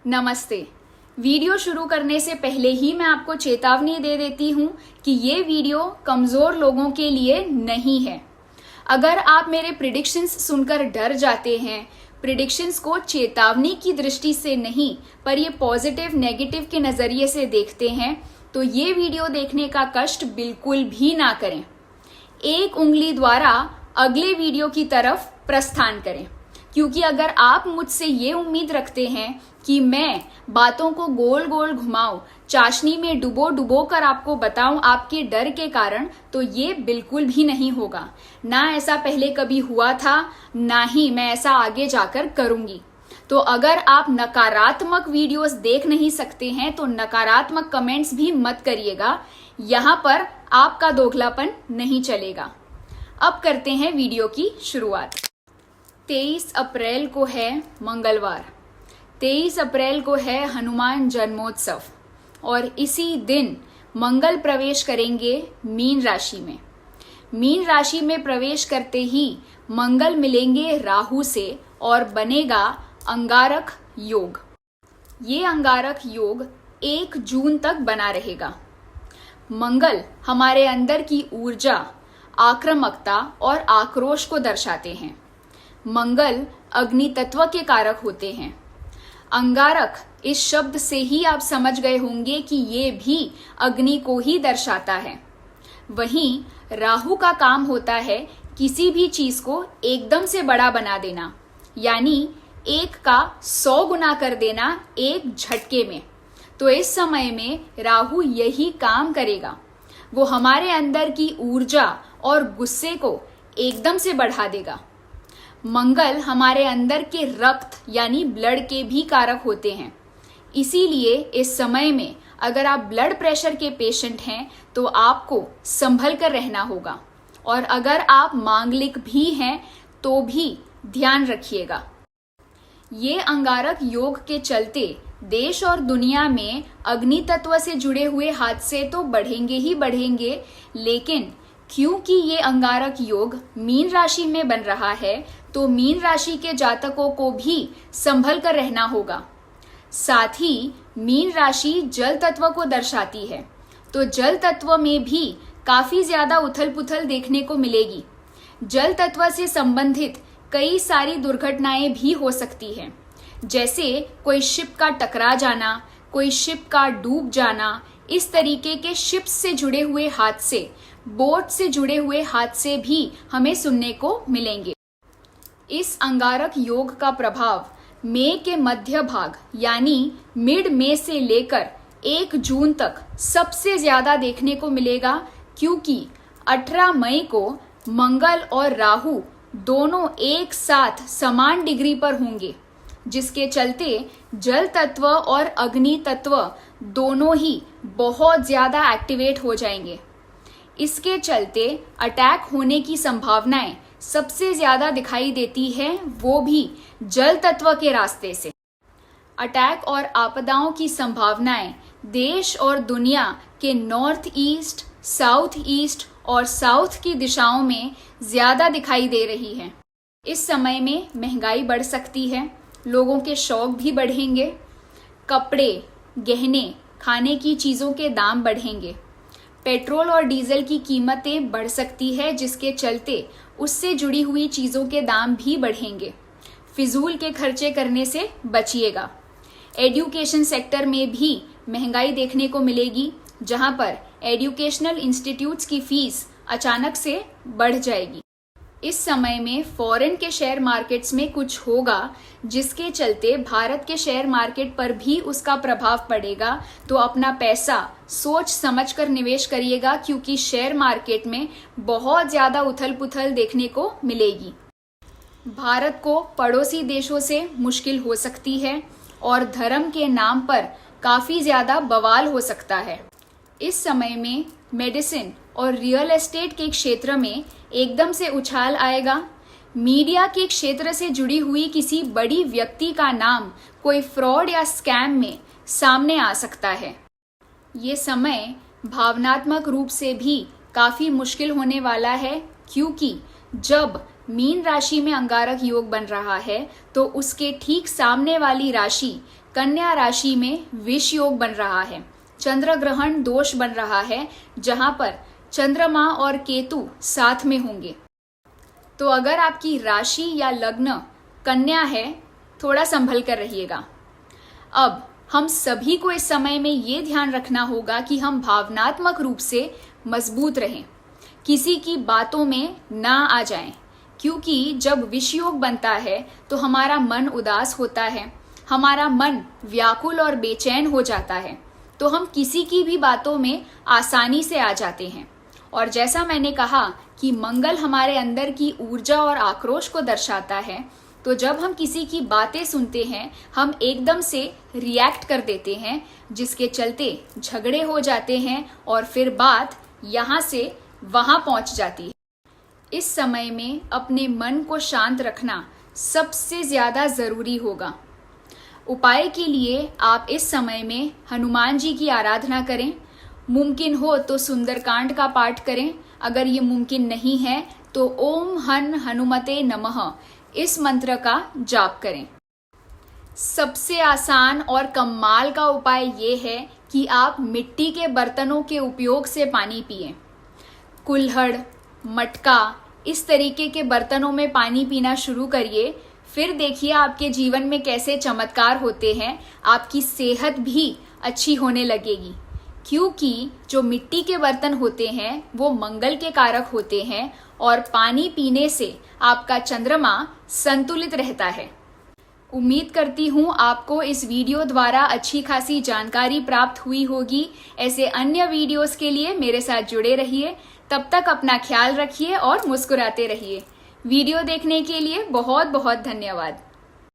नमस्ते। वीडियो शुरू करने से पहले ही मैं आपको चेतावनी दे देती हूँ कि ये वीडियो कमज़ोर लोगों के लिए नहीं है। अगर आप मेरे प्रिडिक्शंस सुनकर डर जाते हैं, प्रिडिक्शंस को चेतावनी की दृष्टि से नहीं पर ये पॉजिटिव नेगेटिव के नज़रिए से देखते हैं, तो ये वीडियो देखने का कष्ट बिल्कुल भी ना करें। एक उंगली द्वारा अगले वीडियो की तरफ प्रस्थान करें, क्योंकि अगर आप मुझसे ये उम्मीद रखते हैं कि मैं बातों को गोल गोल घुमाऊं, चाशनी में डुबो कर आपको बताऊं आपके डर के कारण, तो ये बिल्कुल भी नहीं होगा। ना ऐसा पहले कभी हुआ था, ना ही मैं ऐसा आगे जाकर करूंगी। तो अगर आप नकारात्मक वीडियोस देख नहीं सकते हैं तो नकारात्मक कमेंट्स भी मत करिएगा। यहाँ पर आपका दोगलापन नहीं चलेगा। अब करते हैं वीडियो की शुरुआत। 23 अप्रैल को है मंगलवार। 23 अप्रैल को है हनुमान जन्मोत्सव और इसी दिन मंगल प्रवेश करेंगे मीन राशि में। मीन राशि में प्रवेश करते ही मंगल मिलेंगे राहु से और बनेगा अंगारक योग। ये अंगारक योग 1 जून तक बना रहेगा। मंगल हमारे अंदर की ऊर्जा, आक्रामकता और आक्रोश को दर्शाते हैं। मंगल अग्नि तत्व के कारक होते हैं। अंगारक इस शब्द से ही आप समझ गए होंगे कि ये भी अग्नि को ही दर्शाता है। वहीं राहु का काम होता है किसी भी चीज को एकदम से बड़ा बना देना, यानी 1 का 100 गुना कर देना एक झटके में। तो इस समय में राहु यही काम करेगा। वो हमारे अंदर की ऊर्जा और गुस्से को एकदम से बढ़ा देगा। मंगल हमारे अंदर के रक्त यानी ब्लड के भी कारक होते हैं। इसीलिए इस समय में अगर आप ब्लड प्रेशर के पेशेंट हैं तो आपको संभल कर रहना होगा, और अगर आप मांगलिक भी हैं तो भी ध्यान रखिएगा। ये अंगारक योग के चलते देश और दुनिया में अग्नि तत्व से जुड़े हुए हादसे तो बढ़ेंगे ही बढ़ेंगे, लेकिन क्योंकि ये अंगारक योग मीन राशि में बन रहा है तो मीन राशि के जातकों को भी संभल कर रहना होगा। साथ ही मीन राशि जल तत्व को दर्शाती है, तो जल तत्व में भी काफी ज्यादा उथल पुथल देखने को मिलेगी। जल तत्व से संबंधित कई सारी दुर्घटनाएं भी हो सकती हैं, जैसे कोई शिप का टकरा जाना, कोई शिप का डूब जाना। इस तरीके के शिप्स से जुड़े हुए हादसे, बोट से जुड़े हुए हादसे भी हमें सुनने को मिलेंगे। इस अंगारक योग का प्रभाव मई के मध्य भाग यानी मिड मई से लेकर 1 जून तक सबसे ज्यादा देखने को मिलेगा, क्योंकि 18 मई को मंगल और राहु दोनों एक साथ समान डिग्री पर होंगे, जिसके चलते जल तत्व और अग्नि तत्व दोनों ही बहुत ज्यादा एक्टिवेट हो जाएंगे। इसके चलते अटैक होने की संभावनाएं सबसे ज्यादा दिखाई देती है, वो भी जल तत्व के रास्ते से। अटैक और आपदाओं की संभावनाएं देश और दुनिया के नॉर्थ ईस्ट, साउथ ईस्ट और साउथ की दिशाओं में ज्यादा दिखाई दे रही है। इस समय में महंगाई बढ़ सकती है, लोगों के शौक भी बढ़ेंगे, कपड़े, गहने, खाने की चीजों के दाम बढ़ेंगे, पेट्रोल और डीजल की कीमतें बढ़ सकती है, जिसके चलते उससे जुड़ी हुई चीजों के दाम भी बढ़ेंगे। फिजूल के खर्चे करने से बचिएगा। एजुकेशन सेक्टर में भी महंगाई देखने को मिलेगी, जहां पर एजुकेशनल इंस्टीट्यूट्स की फीस अचानक से बढ़ जाएगी। इस समय में फॉरेन के शेयर मार्केट्स में कुछ होगा, जिसके चलते भारत के शेयर मार्केट पर भी उसका प्रभाव पड़ेगा। तो अपना पैसा सोच समझ कर निवेश करिएगा, क्योंकि शेयर मार्केट में बहुत ज्यादा उथल पुथल देखने को मिलेगी। भारत को पड़ोसी देशों से मुश्किल हो सकती है और धर्म के नाम पर काफी ज्यादा बवाल हो सकता है। इस समय में मेडिसिन और रियल एस्टेट के क्षेत्र में एकदम से उछाल आएगा। मीडिया के क्षेत्र से जुड़ी हुई किसी बड़ी व्यक्ति का नाम कोई फ्रॉड या स्कैम में सामने आ सकता है। ये समय भावनात्मक रूप से भी काफी मुश्किल होने वाला है, क्योंकि जब मीन राशि में अंगारक योग बन रहा है तो उसके ठीक सामने वाली राशि कन्या राशि में विष योग बन रहा है, चंद्र ग्रहण दोष बन रहा है, जहां पर चंद्रमा और केतु साथ में होंगे। तो अगर आपकी राशि या लग्न कन्या है, थोड़ा संभल कर रहिएगा। अब हम सभी को इस समय में ये ध्यान रखना होगा कि हम भावनात्मक रूप से मजबूत रहें, किसी की बातों में ना आ जाएं, क्योंकि जब विष योग बनता है तो हमारा मन उदास होता है, हमारा मन व्याकुल और बेचैन हो जाता है, तो हम किसी की भी बातों में आसानी से आ जाते हैं। और जैसा मैंने कहा कि मंगल हमारे अंदर की ऊर्जा और आक्रोश को दर्शाता है, तो जब हम किसी की बातें सुनते हैं हम एकदम से रिएक्ट कर देते हैं, जिसके चलते झगड़े हो जाते हैं और फिर बात यहाँ से वहाँ पहुँच जाती है। इस समय में अपने मन को शांत रखना सबसे ज़्यादा ज़रूरी होगा। उपाय के लिए आप इस समय में हनुमान जी की आराधना करें, मुमकिन हो तो सुंदरकांड का पाठ करें, अगर ये मुमकिन नहीं है तो ओम हनुमते नमः इस मंत्र का जाप करें। सबसे आसान और कमाल का उपाय ये है कि आप मिट्टी के बर्तनों के उपयोग से पानी पिएं। कुल्हड़, मटका, इस तरीके के बर्तनों में पानी पीना शुरू करिए, फिर देखिए आपके जीवन में कैसे चमत्कार होते हैं। आपकी सेहत भी अच्छी होने लगेगी, क्योंकि जो मिट्टी के बर्तन होते हैं वो मंगल के कारक होते हैं और पानी पीने से आपका चंद्रमा संतुलित रहता है। उम्मीद करती हूँ आपको इस वीडियो द्वारा अच्छी खासी जानकारी प्राप्त हुई होगी। ऐसे अन्य वीडियोस के लिए मेरे साथ जुड़े रहिए। तब तक अपना ख्याल रखिए और मुस्कुराते रहिए। वीडियो देखने के लिए बहुत बहुत धन्यवाद।